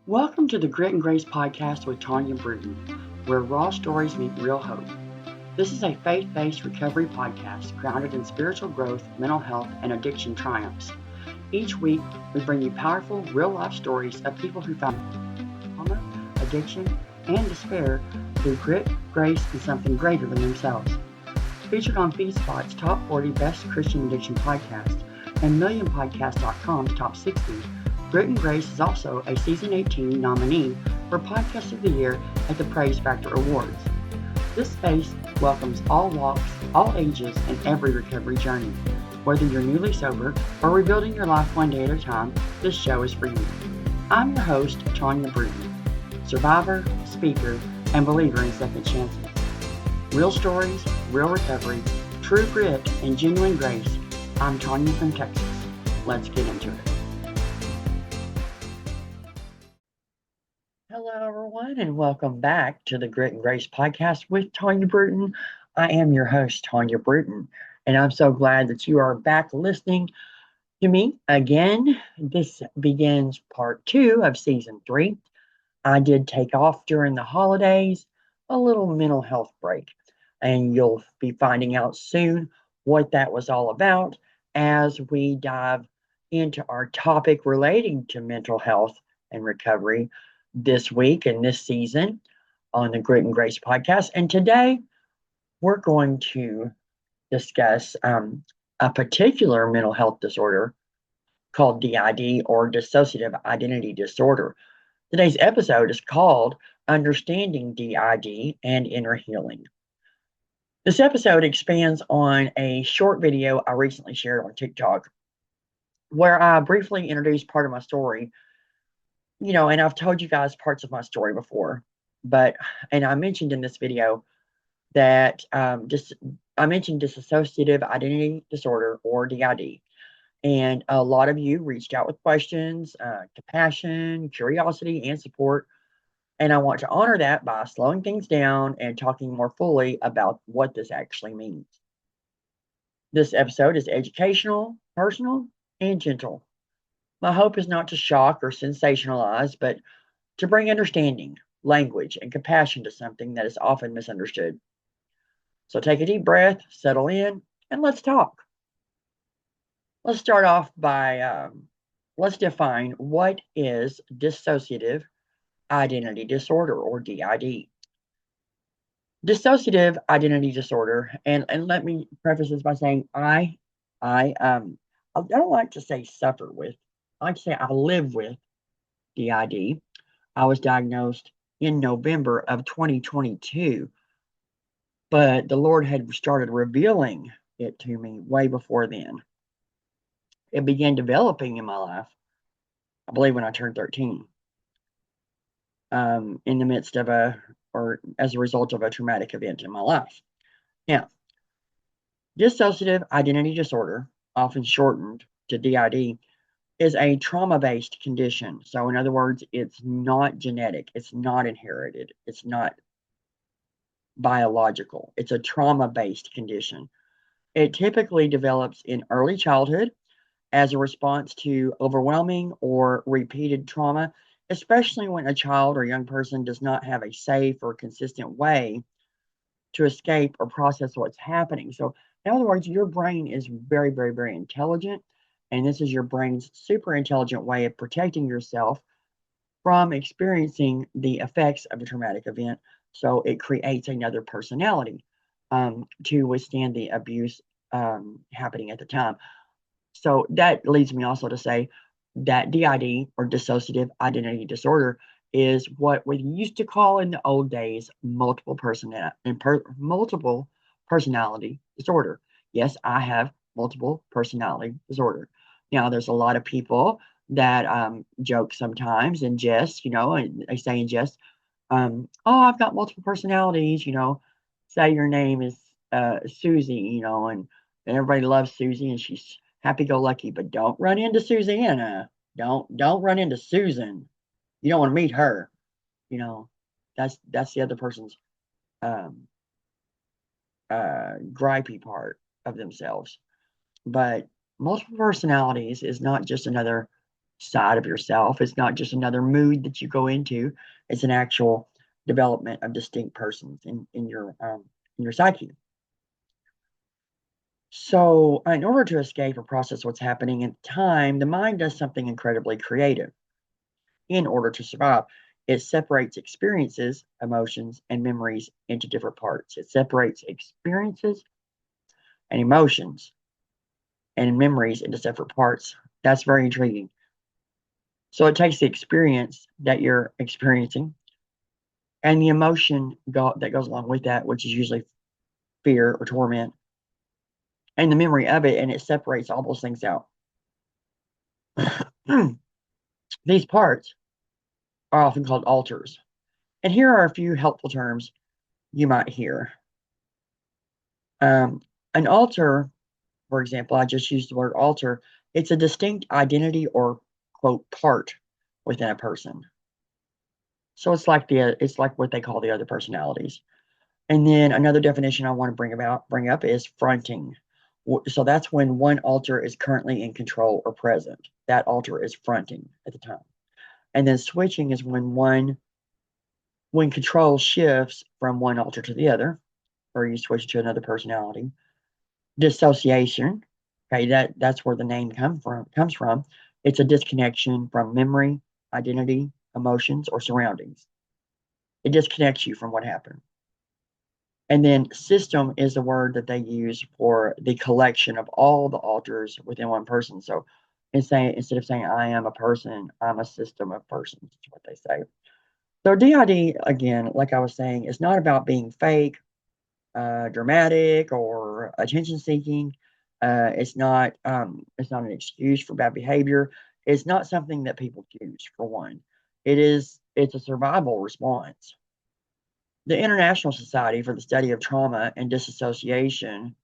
Welcome to the Grit and Grace podcast with Tonya Bruton, where raw stories meet real hope. This is a faith-based recovery podcast grounded in spiritual growth, mental health, and addiction triumphs. Each week, we bring you powerful, real-life stories of people who found trauma, addiction, and despair through grit, grace, and something greater than themselves. Featured on FeedSpot's Top 40 Best Christian Addiction Podcast and MillionPodcast.com's Top 60, Grit and Grace is also a Season 18 nominee for Podcast of the Year at the Praise Factor Awards. This space welcomes all walks, all ages, and every recovery journey. Whether you're newly sober or rebuilding your life one day at a time, this show is for you. I'm your host, Tonya Bruton, survivor, speaker, and believer in second chances. Real stories, real recovery, true grit, and genuine grace. I'm Tonya from Texas. Let's get into it. Hello, everyone, and welcome back to the Grit and Grace podcast with Tonya Bruton. I am your host, Tonya Bruton, and I'm so glad that you are back listening to me again. This begins part 2 of season 3. I did take off during the holidays, a little mental health break, and you'll be finding out soon what that was all about as we dive into our topic relating to mental health and recovery this week and this season on the Grit and Grace podcast. And today we're going to discuss a particular mental health disorder called DID, or Dissociative Identity Disorder. Today's episode is called Understanding DID and Inner Healing. This episode expands on a short video I recently shared on TikTok where I briefly introduced part of my story. And I've told you guys parts of my story before, and I mentioned in this video that I mentioned dissociative identity disorder, or DID, and a lot of you reached out with questions, compassion, curiosity, and support, and I want to honor that by slowing things down and talking more fully about what this actually means. This episode is educational, personal, and gentle. My hope is not to shock or sensationalize, but to bring understanding, language, and compassion to something that is often misunderstood. So take a deep breath, settle in, and let's talk. Let's start off by, let's define what is dissociative identity disorder, or DID. Dissociative identity disorder, and let me preface this by saying I don't like to say suffer with. I like to say I live with DID. I was diagnosed in November of 2022, but the Lord had started revealing it to me way before then. It began developing in my life, I believe, when I turned 13, in the midst of as a result of a traumatic event in my life. Now, dissociative identity disorder, often shortened to DID, is a trauma-based condition. So in other words, it's not genetic, it's not inherited, it's not biological. It's a trauma-based condition. It typically develops in early childhood as a response to overwhelming or repeated trauma, especially when a child or young person does not have a safe or consistent way to escape or process what's happening. So in other words, your brain is very, very, very intelligent. And this is your brain's super intelligent way of protecting yourself from experiencing the effects of a traumatic event. So it creates another personality to withstand the abuse happening at the time. So that leads me also to say that DID, or dissociative identity disorder, is what we used to call in the old days multiple personality disorder. Yes, I have multiple personality disorder. Now, there's a lot of people that joke sometimes and jest, and they say in jest, oh, I've got multiple personalities, say your name is Susie, and everybody loves Susie and she's happy-go-lucky, but don't run into Susanna. Don't run into Susan. You don't want to meet her. That's the other person's gripey part of themselves. But multiple personalities is not just another side of yourself. It's not just another mood that you go into. It's an actual development of distinct persons in your psyche. So, in order to escape or process what's happening at the time, the mind does something incredibly creative in order to survive. It separates experiences, emotions, and memories into different parts. It separates experiences and emotions and memories into separate parts. That's very intriguing. So it takes the experience that you're experiencing and the emotion that goes along with that, which is usually fear or torment, and the memory of it, and it separates all those things out. These parts are often called alters. And here are a few helpful terms you might hear. An alter, for example, I just used the word alter. It's a distinct identity or, quote, part within a person. So it's like what they call the other personalities. And then another definition I want to bring up is fronting. So that's when one alter is currently in control or present. That alter is fronting at the time. And then switching is when control shifts from one alter to the other, or you switch to another personality. Dissociation, okay, that's where the name comes from. It's a disconnection from memory, identity, emotions, or surroundings. It disconnects you from what happened. And then system is the word that they use for the collection of all the alters within one person. So instead of saying I am a person, I'm a system of persons, is what they say. So DID, again, like I was saying, is not about being fake, dramatic, or attention seeking. It's not an excuse for bad behavior. It's not something that people choose, for one. It's a survival response. The International Society for the Study of Trauma and dissociation,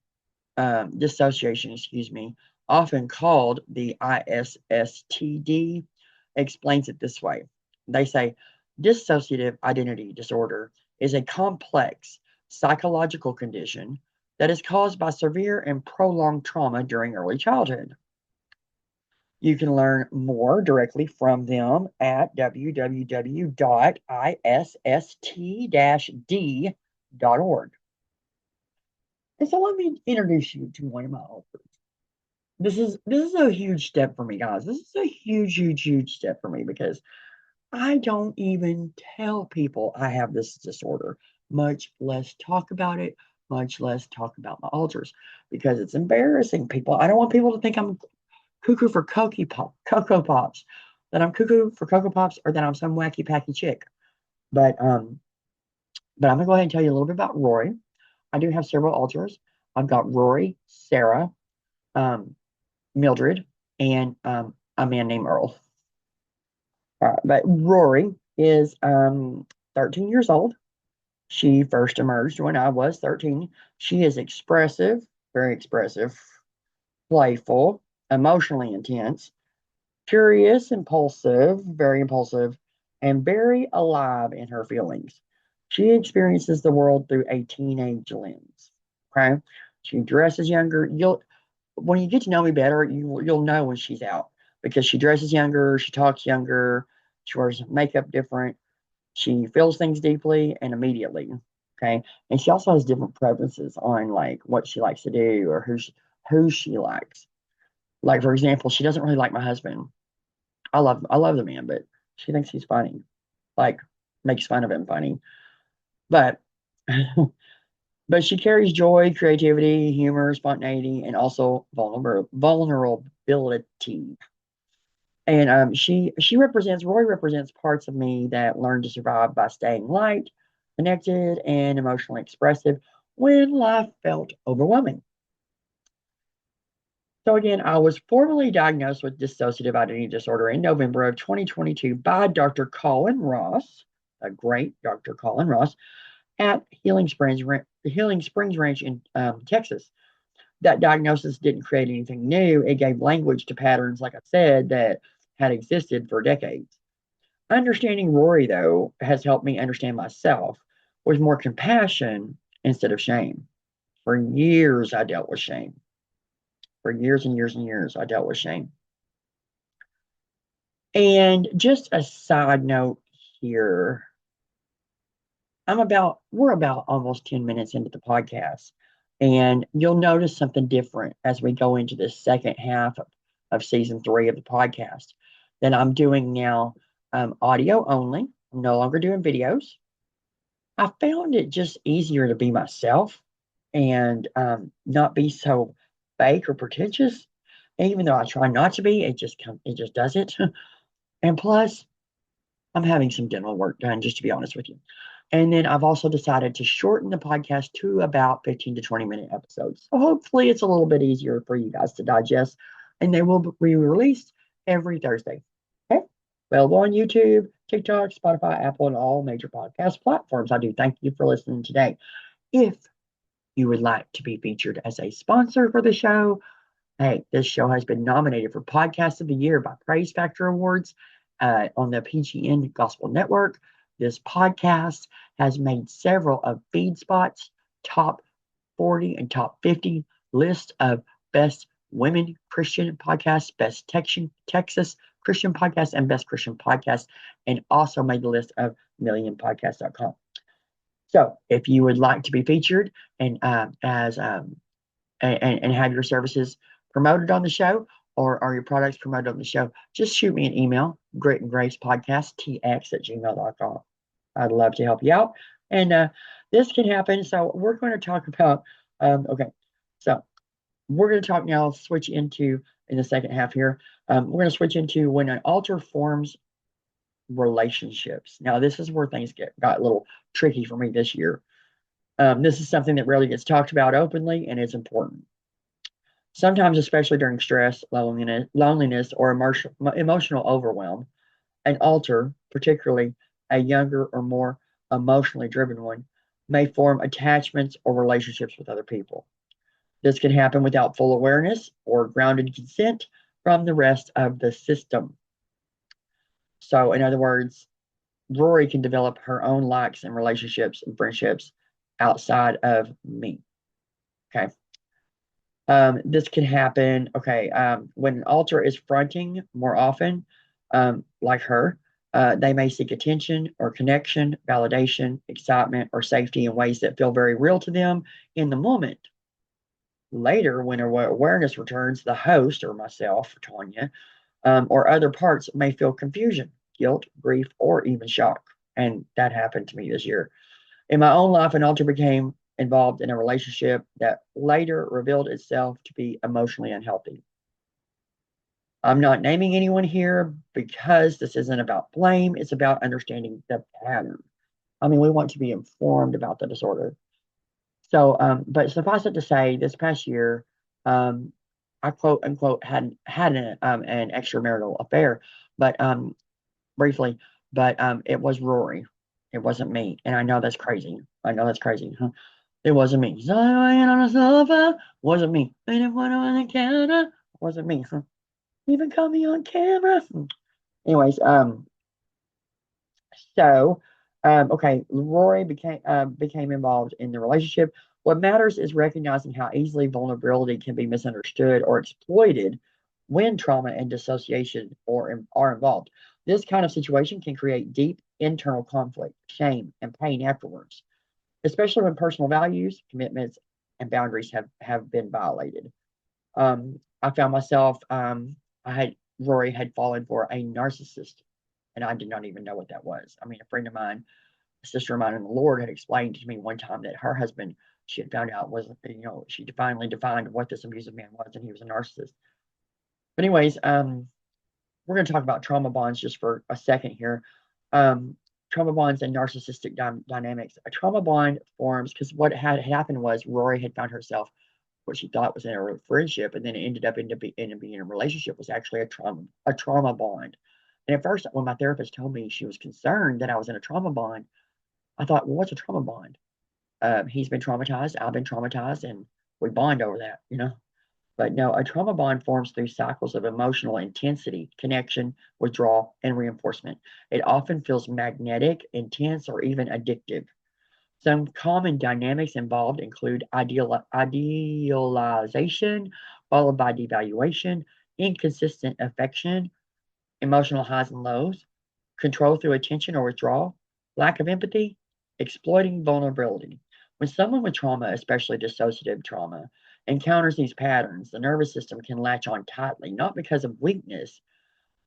excuse me, often called the ISSTD, explains it this way. They say dissociative identity disorder is a complex psychological condition that is caused by severe and prolonged trauma during early childhood. You can learn more directly from them at www.isst-d.org. And so let me introduce you to one of my authors. This is a huge step for me, guys. This is a huge step for me because I don't even tell people I have this disorder, much less talk about it, much less talk about my alters, because it's embarrassing people. I don't want people to think I'm cuckoo for Cocoa Pops, that I'm cuckoo for Cocoa Pops, or that I'm some wacky packy chick. But I'm gonna go ahead and tell you a little bit about Rory. I do have several alters. I've got Rory, Sarah, um, Mildred, and a man named Earl. But Rory is 13 years old. She first emerged when I was 13. She is expressive, very expressive, playful, emotionally intense, curious, impulsive, very impulsive, and very alive in her feelings. She experiences the world through a teenage lens. Okay. She dresses younger. When you get to know me better, you'll know when she's out because she dresses younger, she talks younger, she wears makeup different, she feels things deeply and immediately. Okay, and she also has different preferences on like what she likes to do or who she likes. Like for example, she doesn't really like my husband. I love the man, but she thinks he's funny, like makes fun of him funny, but. But she carries joy, creativity, humor, spontaneity, and also vulnerability. And Roy represents parts of me that learn to survive by staying light, connected, and emotionally expressive when life felt overwhelming. So again, I was formally diagnosed with dissociative identity disorder in November of 2022 by Dr. Colin Ross, a great Dr. Colin Ross, at Healing Springs Ranch in Texas. That diagnosis didn't create anything new. It gave language to patterns, like I said, that had existed for decades. Understanding Rory, though, has helped me understand myself with more compassion instead of shame. For years, I dealt with shame. For years and years and years, I dealt with shame. And just a side note here, we're about almost 10 minutes into the podcast, and you'll notice something different as we go into the second half of season 3 of the podcast that I'm doing now, audio only. I'm no longer doing videos. I found it just easier to be myself and not be so fake or pretentious. Even though I try not to be, it just does it. And plus, I'm having some dental work done, just to be honest with you. And then I've also decided to shorten the podcast to about 15 to 20-minute episodes. So hopefully it's a little bit easier for you guys to digest. And they will be released every Thursday. Okay. Available on YouTube, TikTok, Spotify, Apple, and all major podcast platforms. I do thank you for listening today. If you would like to be featured as a sponsor for the show, hey, this show has been nominated for Podcast of the Year by Praise Factor Awards on the PGN Gospel Network. This podcast has made several of FeedSpot's top 40 and top 50 list of best women Christian podcasts, best Texas Christian podcasts, and best Christian podcasts, and also made the list of millionpodcast.com. So if you would like to be featured and and have your services promoted on the show or your products promoted on the show, just shoot me an email, gritandgracepodcasttx@gmail.com. I'd love to help you out. And this can happen. So we're going to talk about, okay, so we're going to talk now, switch into, in the second half here, we're going to switch into when an altar forms relationships. Now, this is where things got a little tricky for me this year. This is something that rarely gets talked about openly, and it's important. Sometimes, especially during stress, loneliness or emotional overwhelm, an alter, particularly a younger or more emotionally driven one, may form attachments or relationships with other people. This can happen without full awareness or grounded consent from the rest of the system. So, in other words, Rory can develop her own likes and relationships and friendships outside of me. Okay. This can happen, okay, when an alter is fronting more often, like her, they may seek attention or connection, validation, excitement, or safety in ways that feel very real to them in the moment. Later, when awareness returns, the host, or myself, Tonya, or other parts may feel confusion, guilt, grief, or even shock. And that happened to me this year. In my own life, an alter became involved in a relationship that later revealed itself to be emotionally unhealthy. I'm not naming anyone here because this isn't about blame. It's about understanding the pattern. I mean, we want to be informed about the disorder. So, but suffice it to say, this past year, I quote unquote had an extramarital affair, but briefly, but it was Rory. It wasn't me, and I know that's crazy. I know that's crazy. Huh? It wasn't me. So lying on the sofa wasn't me. Waiting for on the counter wasn't me. Huh? Even caught me on camera. Anyways, so okay, Rory became involved in the relationship. What matters is recognizing how easily vulnerability can be misunderstood or exploited when trauma and dissociation are involved. This kind of situation can create deep internal conflict, shame, and pain afterwards, especially when personal values, commitments, and boundaries have been violated. I found myself, Rory had fallen for a narcissist, and I did not even know what that was. I mean, a friend of mine, a sister of mine in the Lord, had explained to me one time that her husband, she had found out was, she finally defined what this abusive man was, and he was a narcissist. But anyways, we're going to talk about trauma bonds just for a second here. Trauma bonds and narcissistic dynamics. A trauma bond forms because what had happened was Rory had found herself what she thought was in a friendship, and then it ended up into being in a relationship was actually a trauma bond. And at first, when my therapist told me she was concerned that I was in a trauma bond, I thought, well, what's a trauma bond? He's been traumatized, I've been traumatized, and we bond over that. But no, a trauma bond forms through cycles of emotional intensity, connection, withdrawal, and reinforcement. It often feels magnetic, intense, or even addictive. Some common dynamics involved include idealization, followed by devaluation, inconsistent affection, emotional highs and lows, control through attention or withdrawal, lack of empathy, exploiting vulnerability. When someone with trauma, especially dissociative trauma, encounters these patterns, the nervous system can latch on tightly, not because of weakness,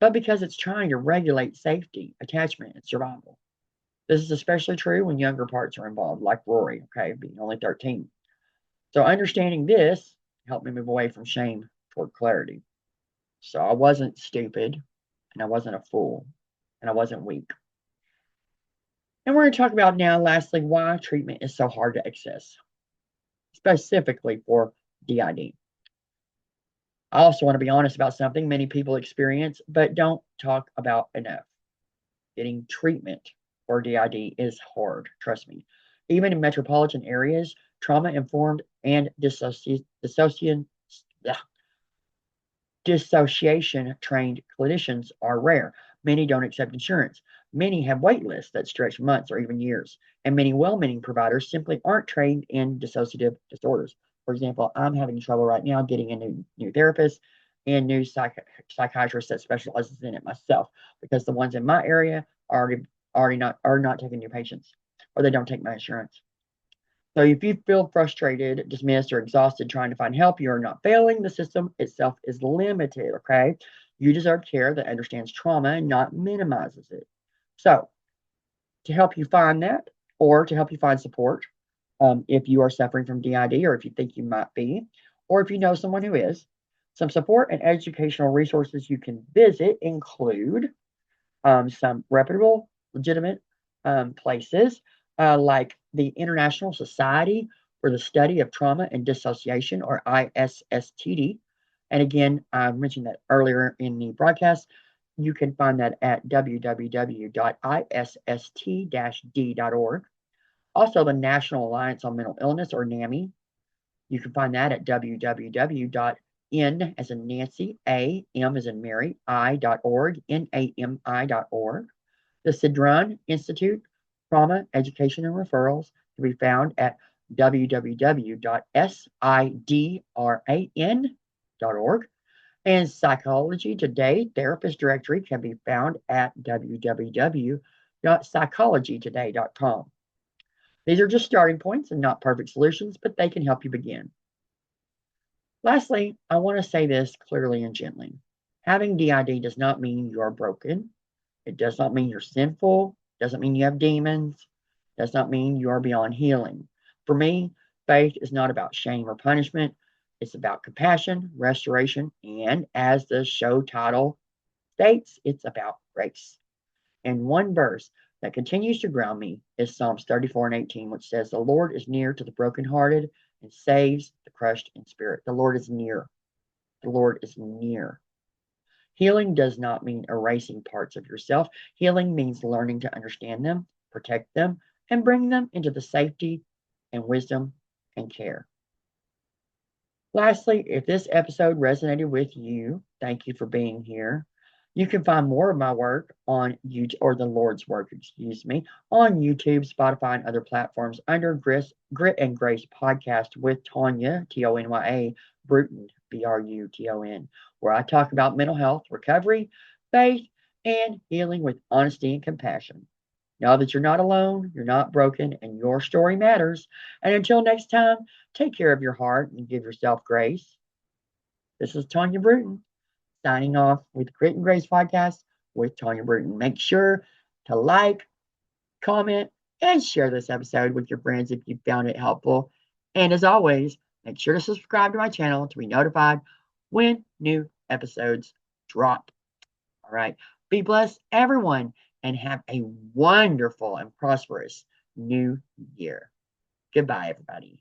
but because it's trying to regulate safety, attachment, and survival. This is especially true when younger parts are involved, like Rory, okay, being only 13. So understanding this helped me move away from shame toward clarity. So I wasn't stupid, and I wasn't a fool, and I wasn't weak. And we're going to talk about now, lastly, why treatment is so hard to access, specifically for DID. I also want to be honest about something many people experience, but don't talk about enough. Getting treatment for DID is hard, trust me. Even in metropolitan areas, trauma-informed and dissociation-trained clinicians are rare. Many don't accept insurance. Many have wait lists that stretch months or even years. And many well-meaning providers simply aren't trained in dissociative disorders. For example, I'm having trouble right now getting a new therapist and new psychiatrist that specializes in it myself, because the ones in my area are not taking new patients, or they don't take my insurance. So if you feel frustrated, dismissed, or exhausted trying to find help, you are not failing. The system itself is limited, okay? You deserve care that understands trauma and not minimizes it. So to help you find that, or to help you find support, if you are suffering from DID, or if you think you might be, or if you know someone who is, some support and educational resources you can visit include some reputable, legitimate places like the International Society for the Study of Trauma and Dissociation, or ISSTD. And again, I mentioned that earlier in the broadcast. You can find that at www.isst-d.org. Also, the National Alliance on Mental Illness, or NAMI. You can find that at www.n as in Nancy, A, M as in Mary, I.org, NAMI.org. The Sidran Institute, Trauma, Education, and Referrals can be found at www.sidran.org. And Psychology Today Therapist Directory can be found at www.psychologytoday.com. These are just starting points and not perfect solutions, but they can help you begin. Lastly, I want to say this clearly and gently. Having DID does not mean you are broken. It does not mean you're sinful. It doesn't mean you have demons. It does not mean you are beyond healing. For me, faith is not about shame or punishment. It's about compassion, restoration, and as the show title states, it's about grace. And one verse that continues to ground me is Psalms 34:18, which says, "The Lord is near to the brokenhearted and saves the crushed in spirit." The Lord is near. The Lord is near. Healing does not mean erasing parts of yourself. Healing means learning to understand them, protect them, and bring them into the safety and wisdom and care. Lastly, if this episode resonated with you, thank you for being here. You can find more of my work on YouTube, or the Lord's work, on YouTube, Spotify, and other platforms under Grit and Grace Podcast with Tonya, Tonya Bruton, Bruton, where I talk about mental health, recovery, faith, and healing with honesty and compassion. Know that you're not alone, you're not broken, and your story matters. And until next time, take care of your heart and give yourself grace. This is Tonya Bruton, signing off with Grit and Grace Podcast with Tonya Bruton. Make sure to like, comment, and share this episode with your friends if you found it helpful. And as always, make sure to subscribe to my channel to be notified when new episodes drop. All right. Be blessed, everyone, and have a wonderful and prosperous new year. Goodbye, everybody.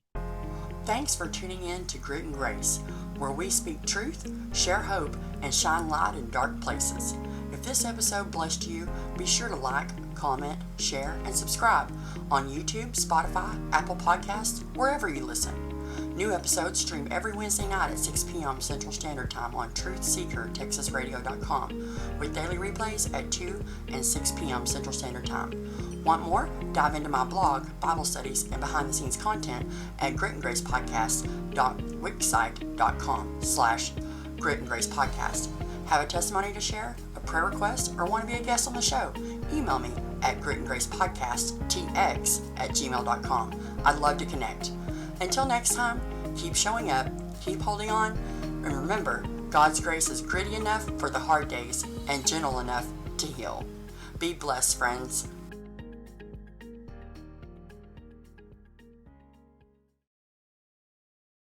Thanks for tuning in to Grit and Grace, where we speak truth, share hope, and shine light in dark places. If this episode blessed you, be sure to like, comment, share, and subscribe on YouTube, Spotify, Apple Podcasts, wherever you listen. New episodes stream every Wednesday night at 6 p.m. Central Standard Time on TruthSeekerTexasRadio.com, with daily replays at 2 and 6 p.m. Central Standard Time. Want more? Dive into my blog, Bible studies, and behind-the-scenes content at gritandgracepodcast.wixsite.com/gritandgracepodcast. Have a testimony to share? A prayer request, or want to be a guest on the show, email me at gritandgracepodcasttx@gmail.com. I'd love to connect. Until next time, keep showing up, keep holding on, and remember, God's grace is gritty enough for the hard days and gentle enough to heal. Be blessed, friends.